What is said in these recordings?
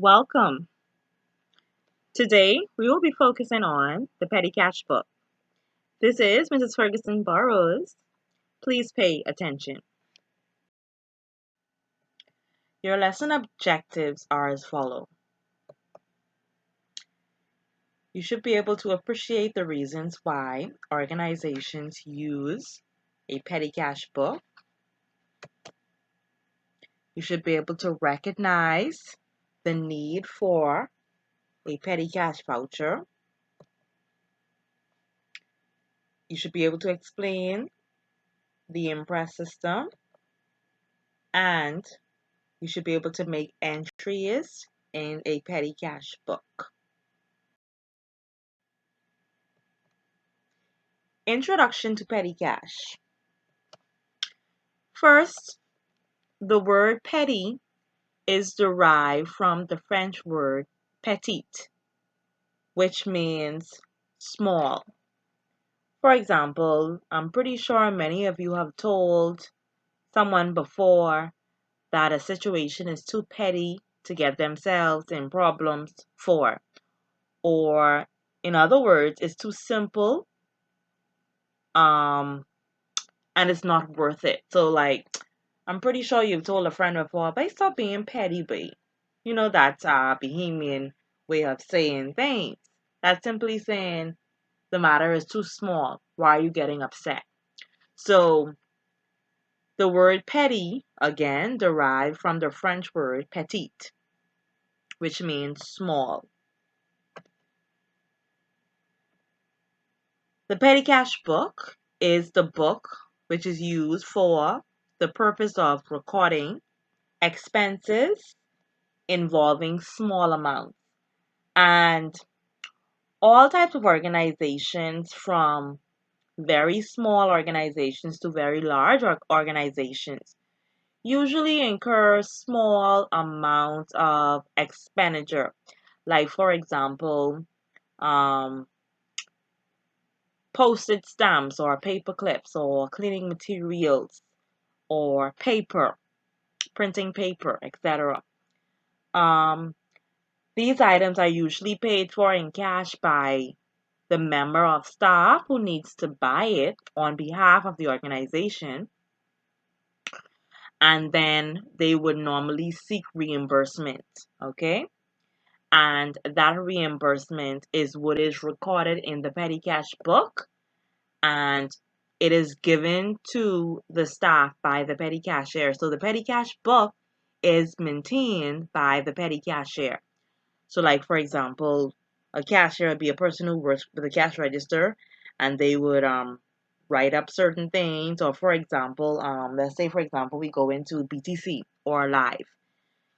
Welcome. Today we will be focusing on the petty cash book. This is Mrs. Ferguson-Burrows. Please pay attention. Your lesson objectives are as follow. You should be able to appreciate the reasons why organizations use a petty cash book. You should be able to recognize the need for a petty cash voucher. You should be able to explain the impress system, and you should be able to make entries in a petty cash book. Introduction to petty cash. First, the word petty is derived from the French word petite, which means small. For example, I'm pretty sure many of you have told someone before that a situation is too petty to get themselves in problems for, or in other words, it's too simple um and it's not worth it. So like I'm pretty sure you've told a friend before, but stop being petty, babe. You know that's a Bahamian way of saying things. That's simply saying the matter is too small. Why are you getting upset? So the word petty again derived from the French word petite, which means small. The petty cash book is the book which is used for the purpose of recording expenses involving small amounts. And all types of organizations, from very small organizations to very large organizations, usually incur small amounts of expenditure. Like, for example, um, postage stamps or paper clips or cleaning materials or paper, printing paper, etc. Um, these items are usually paid for in cash by the member of staff who needs to buy it on behalf of the organization, and then they would normally seek reimbursement, okay? And that reimbursement is what is recorded in the petty cash book, and it is given to the staff by the petty cashier. So the petty cash book is maintained by the petty cashier. So, like, for example, a cashier would be a person who works with the cash register, and they would write up certain things. Or, for example, let's say, for example, we go into BTC or Live.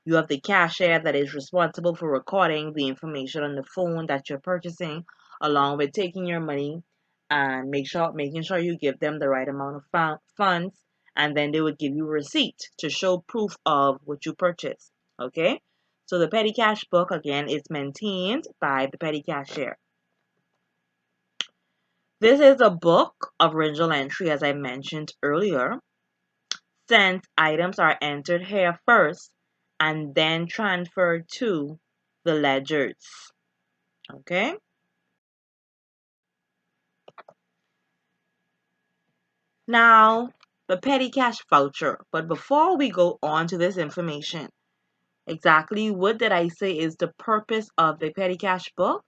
You have the cashier that is responsible for recording the information on the phone that you're purchasing, along with taking your money and making sure you give them the right amount of funds, and then they would give you a receipt to show proof of what you purchased. Okay, so the petty cash book again is maintained by the petty cashier. This is a book of original entry, as I mentioned earlier, since items are entered here first and then transferred to the ledgers. Okay? Now, the petty cash voucher. But before we go on to this information, exactly what did I say is the purpose of the petty cash book?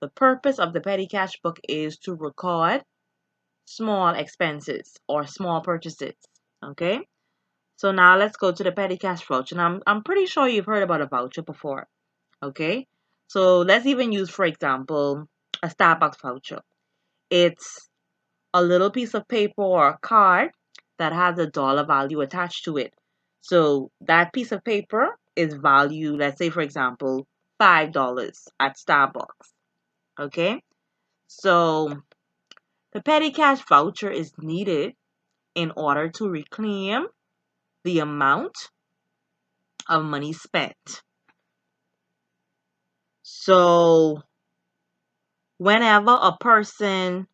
The purpose of the petty cash book is to record small expenses or small purchases. Okay? So now let's go to the petty cash voucher. Now, I'm pretty sure you've heard about a voucher before. Okay? So let's even use, for example, a Starbucks voucher. It's a little piece of paper or a card that has a dollar value attached to it. So that piece of paper is valued, let's say, for example, $5 at Starbucks. Okay? So the petty cash voucher is needed in order to reclaim the amount of money spent. So whenever a person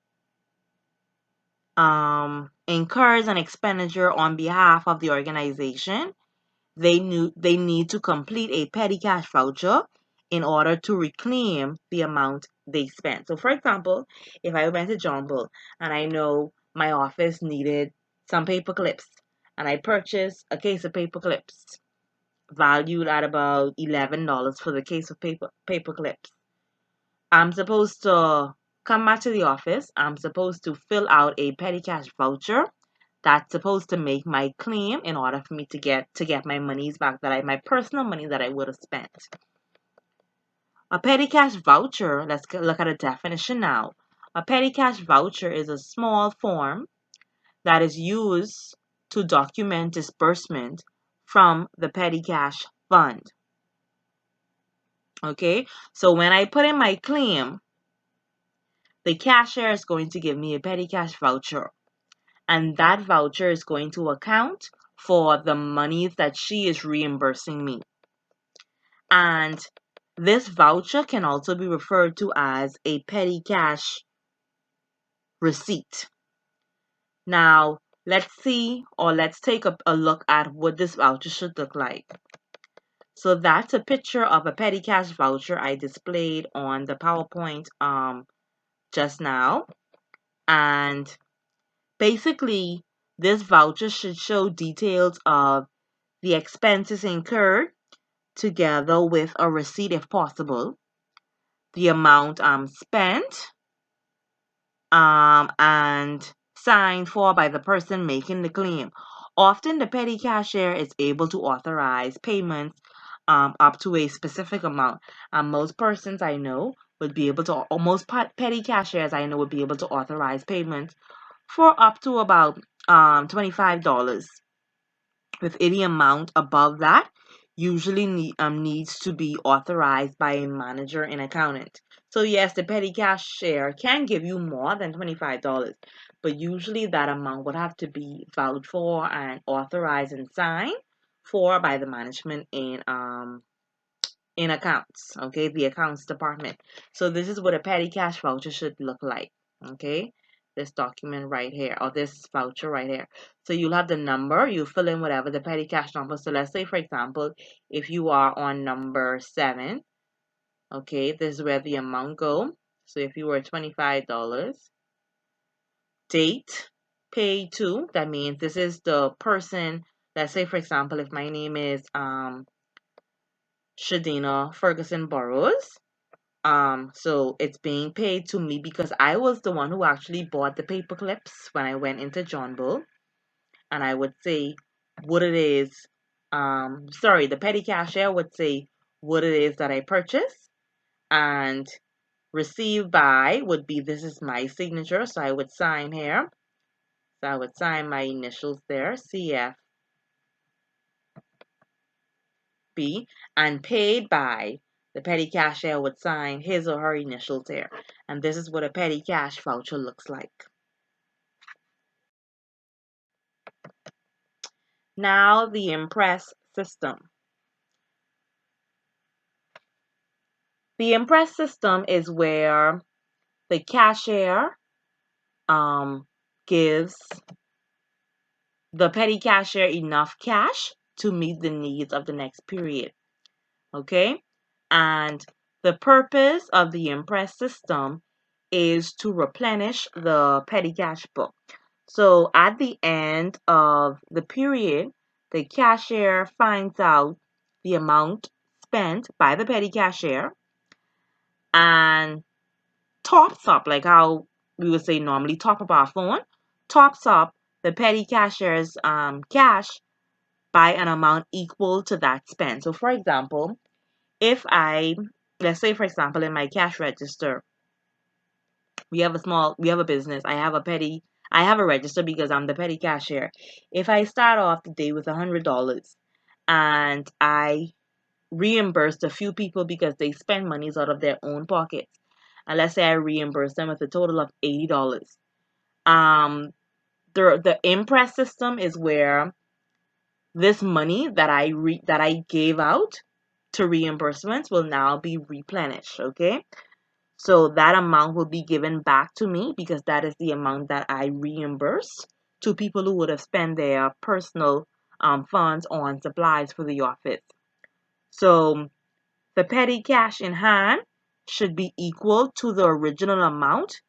incurs an expenditure on behalf of the organization, they need to complete a petty cash voucher in order to reclaim the amount they spent. So for example, if I went to John Bull and I know my office needed some paper clips and I purchased a case of paper clips valued at about $11 for the case of paper clips. I'm supposed to come back to the office. I'm supposed to fill out a petty cash voucher that's supposed to make my claim in order for me to get my monies back, my personal money that I would have spent. A petty cash voucher, let's look at a definition now. A petty cash voucher is a small form that is used to document disbursement from the petty cash fund. Okay, so when I put in my claim, the cashier is going to give me a petty cash voucher, and that voucher is going to account for the monies that she is reimbursing me. And this voucher can also be referred to as a petty cash receipt. Now, let's take a look at what this voucher should look like. So that's a picture of a petty cash voucher I displayed on the PowerPoint just now. And basically, this voucher should show details of the expenses incurred together with a receipt if possible, the amount spent, and signed for by the person making the claim. Often the petty cashier is able to authorize payments up to a specific amount. And most persons I know would be able to, or most petty cashiers I know would be able to authorize payments for up to about $25. With any amount above that, usually needs to be authorized by a manager and accountant. So yes, the petty cashier can give you more than $25, but usually that amount would have to be vouched for and authorized and signed for by the management in accounts, okay, the accounts department. So this is what a petty cash voucher should look like, okay, this document right here, or this voucher right here. So you'll have the number, you fill in whatever the petty cash number. So let's say, for example, if you are on number 7, okay, this is where the amount go. So if you were $25, date, paid to, that means this is the person. Let's say, for example, if my name is Shadina Ferguson-Burrows. So it's being paid to me because I was the one who actually bought the paper clips when I went into John Bull, and I would say what it is. The petty cashier would say what it is that I purchased, and received by would be, this is my signature, so I would sign here. So I would sign my initials there, CF. And paid by, the petty cashier would sign his or her initials there. And this is what a petty cash voucher looks like. Now the Impress system. The Impress system is where the cashier gives the petty cashier enough cash to meet the needs of the next period. Okay? And the purpose of the Impress system is to replenish the petty cash book. So at the end of the period, the cashier finds out the amount spent by the petty cashier and tops up, like how we would say normally, top up our phone, tops up the petty cashier's cash by an amount equal to that spent. So for example, if let's say for example in my cash register, we have a business, I have a register because I'm the petty cashier. If I start off the day with $100 and I reimbursed a few people because they spend monies out of their own pockets, and let's say I reimburse them with a total of $80, the Impress system is where this money that I gave out to reimbursements will now be replenished. Okay, so that amount will be given back to me because that is the amount that I reimburse to people who would have spent their personal funds on supplies for the office. So the petty cash in hand should be equal to the original amount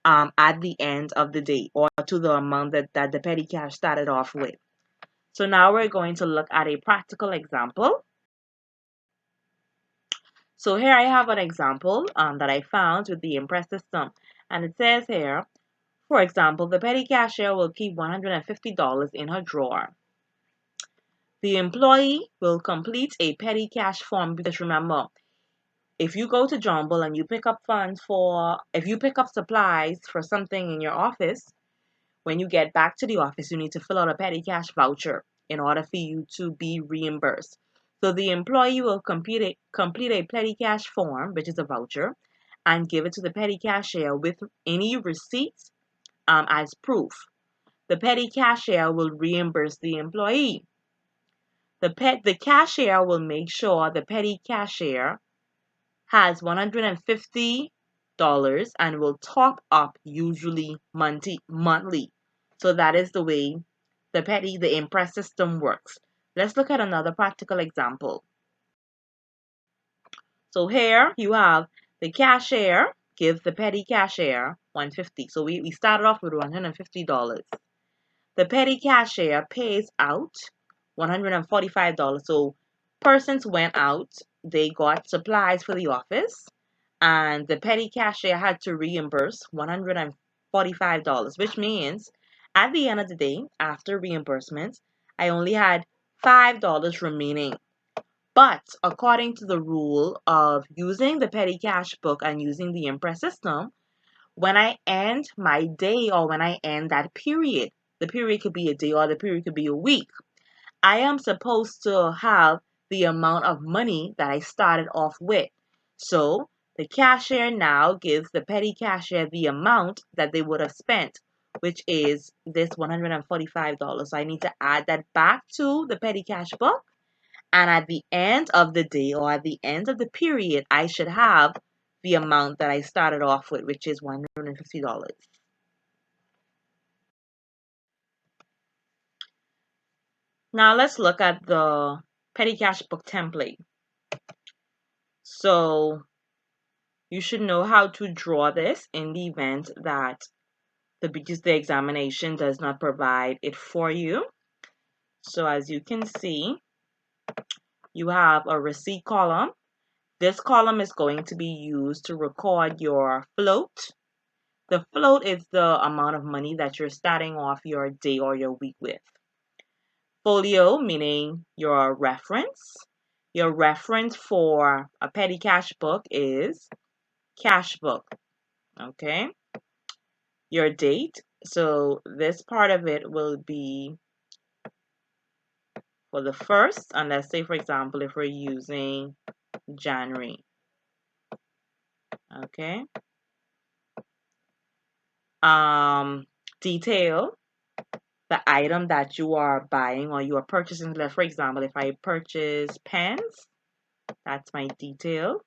at the end of the day, or to the amount that the petty cash started off with. So now we're going to look at a practical example. So here I have an example that I found with the Impress system. And it says here, for example, the petty cashier will keep $150 in her drawer. The employee will complete a petty cash form, because remember, if you go to Jumble and you pick up if you pick up supplies for something in your office, when you get back to the office, you need to fill out a petty cash voucher in order for you to be reimbursed. So the employee will complete a petty cash form, which is a voucher, and give it to the petty cashier with any receipts as proof. The petty cashier will reimburse the employee. The cashier will make sure the petty cashier has $150 and will top up usually monthly. So that is the way the Impress system works. Let's look at another practical example. So here you have the cashier gives the petty cashier $150. So we started off with $150. The petty cashier pays out $145. So persons went out, they got supplies for the office, and the petty cashier had to reimburse $145, which means at the end of the day, after reimbursement, I only had $5 remaining. But according to the rule of using the petty cash book and using the Impress system, when I end my day or when I end that period, the period could be a day or the period could be a week, I am supposed to have the amount of money that I started off with. So the cashier now gives the petty cashier the amount that they would have spent, which is this $145. So I need to add that back to the petty cash book. And at the end of the day or at the end of the period, I should have the amount that I started off with, which is $150. Now let's look at the petty cash book template. So you should know how to draw this in the event that because the examination does not provide it for you. So as you can see, you have a receipt column. This column is going to be used to record your float. The float is the amount of money that you're starting off your day or your week with. Folio, meaning your reference. Your reference for a petty cash book is cash book. Okay. Your date. So this part of it will be for the first, and let's say, for example, if we're using January. Okay. Detail, the item that you are buying or you are purchasing. For example, if I purchase pens, that's my detail.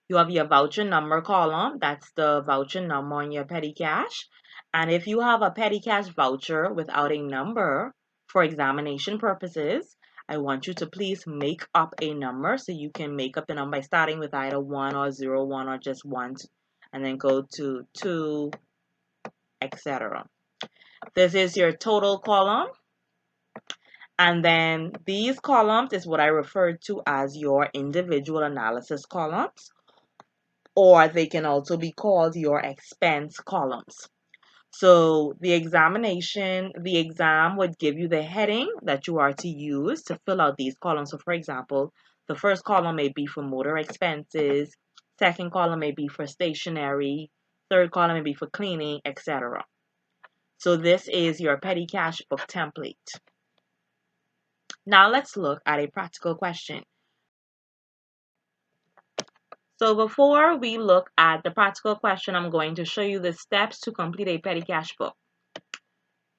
You have your voucher number column. That's the voucher number on your petty cash. And if you have a petty cash voucher without a number for examination purposes, I want you to please make up a number. So you can make up the number by starting with either 1 or 0, 1 or just 1, and then go to 2, etc. This is your total column. And then these columns is what I refer to as your individual analysis columns, or they can also be called your expense columns. So the exam would give you the heading that you are to use to fill out these columns. So for example, the first column may be for motor expenses, second column may be for stationery, third column may be for cleaning, etc. So this is your petty cash book template. Now let's look at a practical question. So before we look at the practical question, I'm going to show you the steps to complete a petty cash book.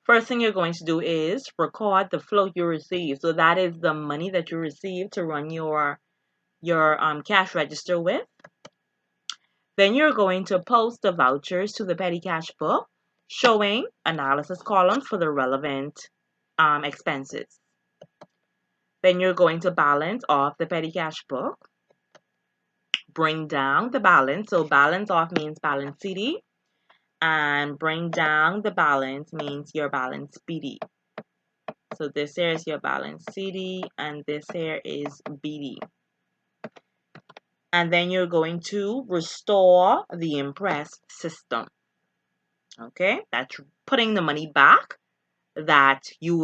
First thing you're going to do is record the float you receive. So that is the money that you receive to run your cash register with. Then you're going to post the vouchers to the petty cash book, showing analysis columns for the relevant expenses. Then you're going to balance off the petty cash book, bring down the balance. So balance off means balance CD, and bring down the balance means your balance BD. So this here is your balance CD, and this here is BD. And then you're going to restore the Impress system. Okay, that's putting the money back that you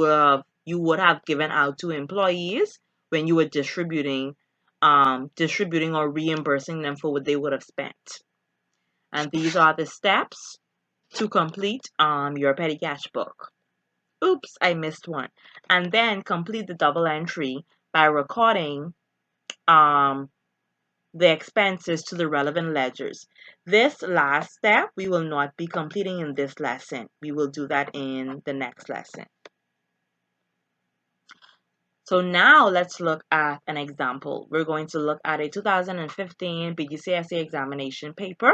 would have given out to employees when you were distributing or reimbursing them for what they would have spent. And these are the steps to complete your petty cash book. Oops, I missed one. And then complete the double entry by recording the expenses to the relevant ledgers. This last step we will not be completing in this lesson. We will do that in the next lesson. So now let's look at an example. We're going to look at a 2015 BGCSE examination paper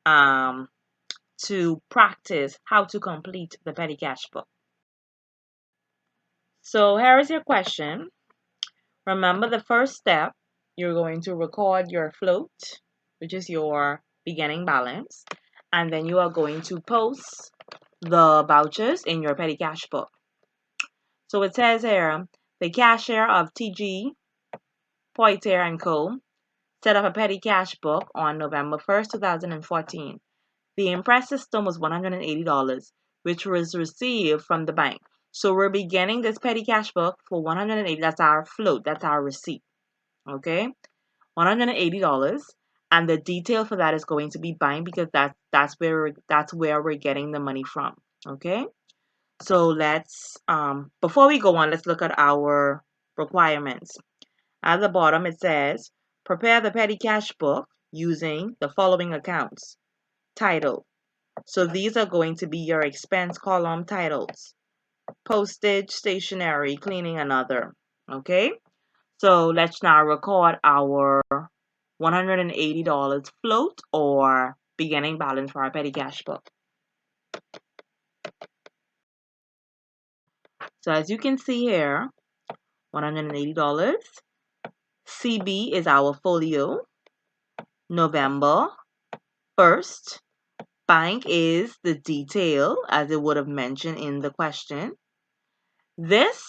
to practice how to complete the petty cash book. So here is your question. Remember the first step, you're going to record your float, which is your beginning balance, and then you are going to post the vouchers in your petty cash book. So it says here, the cashier of TG Poitier & Co. set up a petty cash book on November 1st, 2014. The Impress system was $180, which was received from the bank. So we're beginning this petty cash book for $180. That's our float. That's our receipt. Okay, $180, and the detail for that is going to be bank because that's where we're getting the money from. Okay, so let's before we go on, let's look at our requirements. At the bottom it says prepare the petty cash book using the following accounts. Title. So these are going to be your expense column titles. Postage, stationery, cleaning, and other. Okay? So let's now record our $180 float or beginning balance for our petty cash book. So as you can see here, $180. CB is our folio. November 1st. Bank is the detail as it would have mentioned in the question. This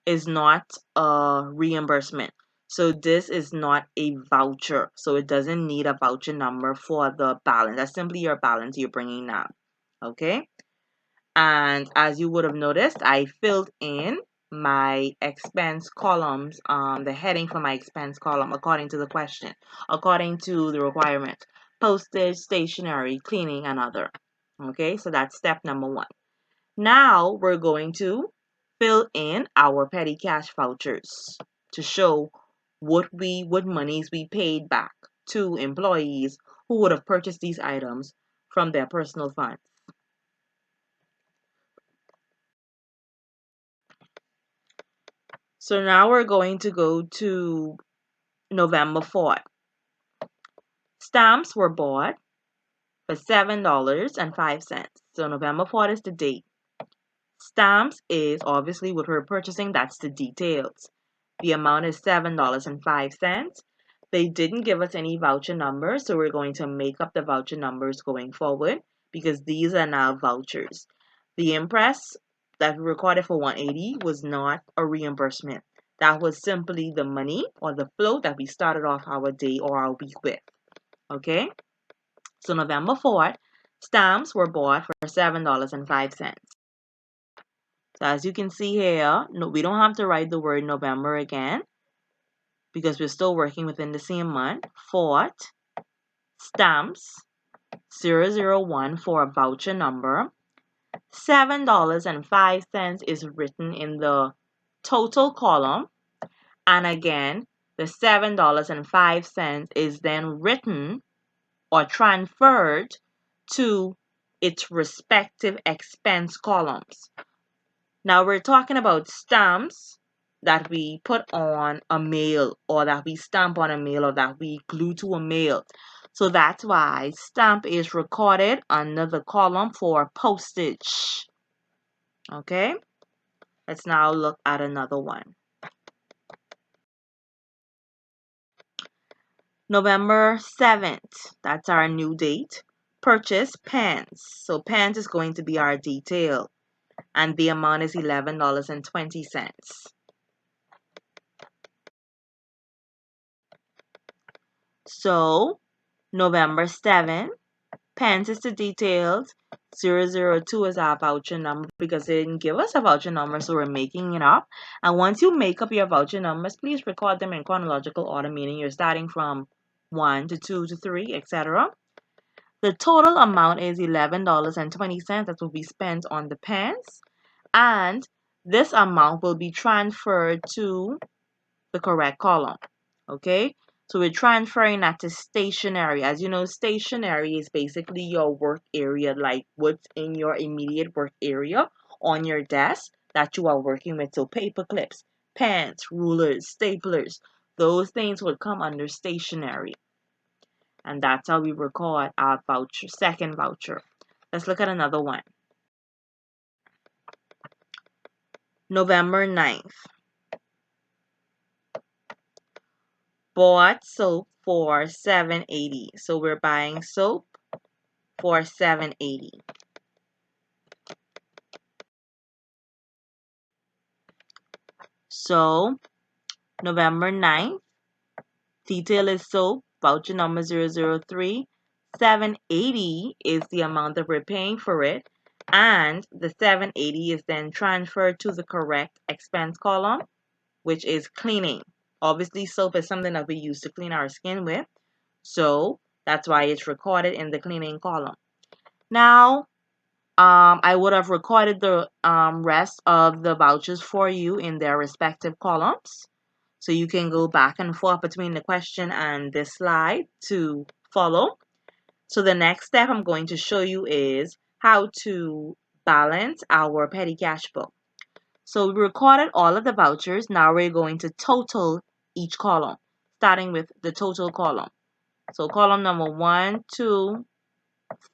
is not a reimbursement. So this is not a voucher. So it doesn't need a voucher number for the balance. That's simply your balance you're bringing now. Okay? And as you would have noticed, I filled in my expense columns, the heading for my expense column according to the question, according to the requirement. Postage, stationery, cleaning, and other. Okay, so that's step number 1. Now we're going to fill in our petty cash vouchers to show what monies we paid back to employees who would have purchased these items from their personal funds. So now we're going to go to November 4th. Stamps were bought for $7.05. So November 4th is the date. Stamps is obviously what we're purchasing. That's the details. The amount is $7.05. They didn't give us any voucher numbers, so we're going to make up the voucher numbers going forward because these are now vouchers. The Impress that we recorded for $180 was not a reimbursement. That was simply the money or the flow that we started off our day or our week with. Okay? So November 4th, stamps were bought for $7.05. So as you can see here, no, we don't have to write the word November again because we're still working within the same month. 4th, stamps, 001 for a voucher number. $7.05 is written in the total column. And again, the $7.05 is then written or transferred to its respective expense columns. Now we're talking about stamps that we put on a mail or that we stamp on a mail or that we glue to a mail. So that's why stamp is recorded under the column for postage. Okay? Let's now look at another one. November 7th, that's our new date. Purchase pants. So pants is going to be our detail, and the amount is $11.20. So November 7th, pants is the details. 002 is our voucher number because they didn't give us a voucher number, so we're making it up. And once you make up your voucher numbers, please record them in chronological order, meaning you're starting from 1 to 2 to 3, etc. The total amount is $11.20. That will be spent on the pants. And this amount will be transferred to the correct column. Okay? So we're transferring that to stationery. As you know, stationery is basically your work area, like what's in your immediate work area on your desk that you are working with. So paper clips, pens, rulers, staplers, those things would come under stationery. And that's how we record our voucher, second voucher. Let's look at another one. November 9th. Bought soap for $7.80. So we're buying soap for $7.80. So November 9th, detail is soap, voucher number 003. $7.80 is the amount that we're paying for it, and the $7.80 is then transferred to the correct expense column, which is cleaning. Obviously, soap is something that we use to clean our skin with, so that's why it's recorded in the cleaning column. Now, I would have recorded the rest of the vouchers for you in their respective columns. So you can go back and forth between the question and this slide to follow. So the next step I'm going to show you is how to balance our petty cash book. So we recorded all of the vouchers. Now we're going to total each column, starting with the total column. So column number 1, 2,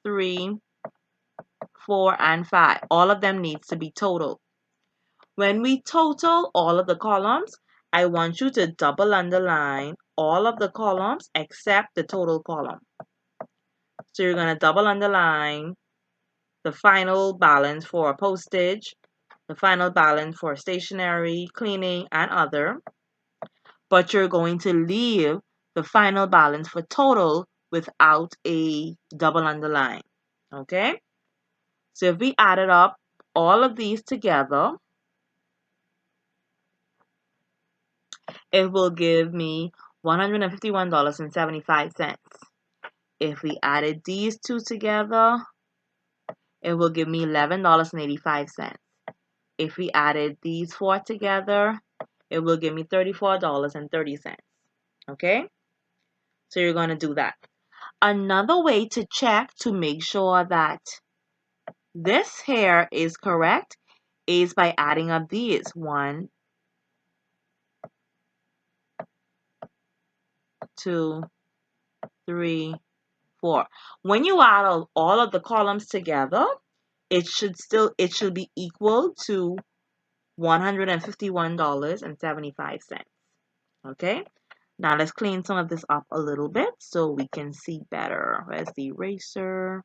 3, 4, and 5. All of them needs to be total. When we total all of the columns, I want you to double underline all of the columns except the total column. So you're going to double underline the final balance for postage, the final balance for stationery, cleaning, and other. But you're going to leave the final balance for total without a double underline. Okay? So if we added up all of these together, it will give me $151.75. If we added these two together, it will give me $11.85. If we added these four together, it will give me $34.30. Okay? So you're going to do that. Another way to check to make sure that this here is correct is by adding up these. 1, 2, 3, 4. When you add all of the columns together, it should be equal to $151.75. Okay? Now let's clean some of this up a little bit so we can see better. Where's the eraser?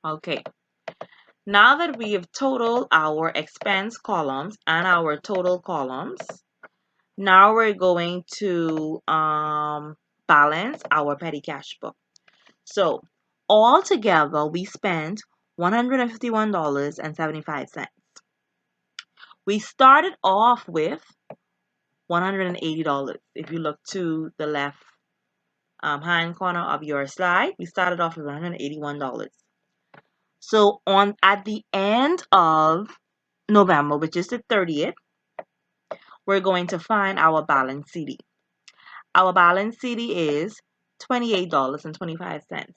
Okay. Now that we have totaled our expense columns and our total columns, now we're going to balance our petty cash book. So all together, we spent $151.75. We started off with $180. If you look to the left hand corner of your slide, we started off with $181. So at the end of November, which is the 30th, we're going to find our balance CD. Our balance CD is $28.25.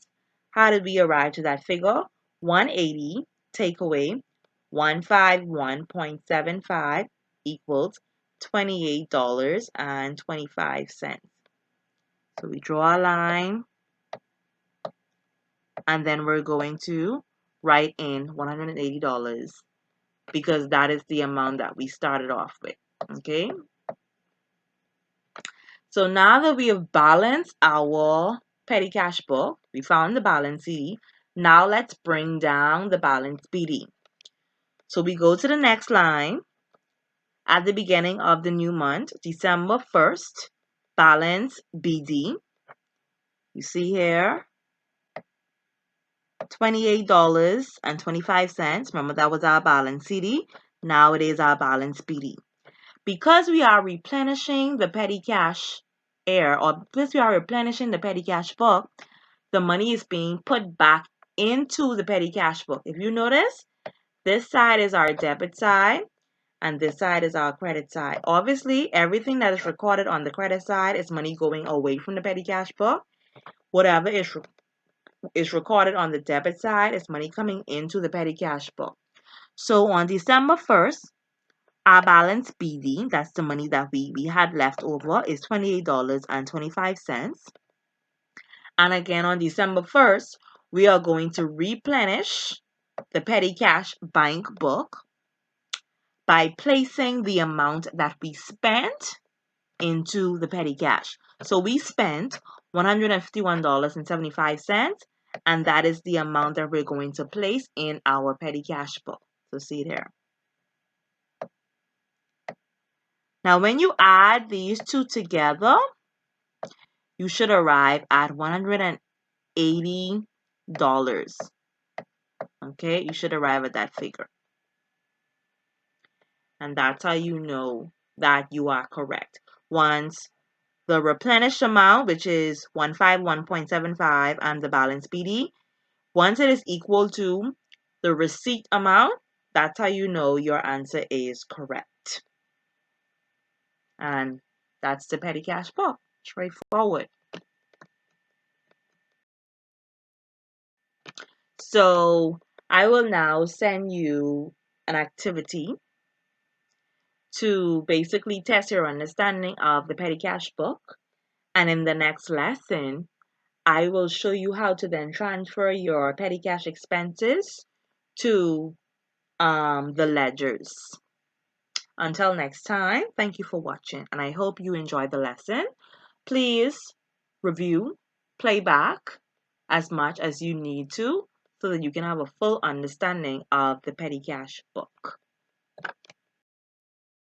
How did we arrive to that figure? 180 take away 151.75 equals $28.25. So we draw a line and then we're going to write in $180 because that is the amount that we started off with. Okay, so now that we have balanced our petty cash book, we found the balance CD. Now let's bring down the balance BD. So we go to the next line at the beginning of the new month, December 1st, balance BD. You see here, $28.25. Remember, that was our balance CD. Now it is our balance BD. Because we are replenishing the petty cash or because we are replenishing the petty cash book, the money is being put back into the petty cash book. If you notice, this side is our debit side and this side is our credit side. Obviously, everything that is recorded on the credit side is money going away from the petty cash book. Whatever is recorded on the debit side is money coming into the petty cash book. So on December 1st, our balance BD, that's the money that we had left over, is $28.25. And again, on December 1st, we are going to replenish the petty cash bank book by placing the amount that we spent into the petty cash. So we spent $151.75, and that is the amount that we're going to place in our petty cash book. So see there. Now, when you add these two together, you should arrive at $180. Okay, you should arrive at that figure. And that's how you know that you are correct. Once the replenished amount, which is 151.75, and the balance BD, once it is equal to the receipt amount, that's how you know your answer is correct. And that's the petty cash book. Straightforward. So I will now send you an activity to basically test your understanding of the petty cash book. And in the next lesson, I will show you how to then transfer your petty cash expenses to the ledgers. Until next time, thank you for watching, and I hope you enjoyed the lesson. Please review, play back as much as you need to so that you can have a full understanding of the petty cash book.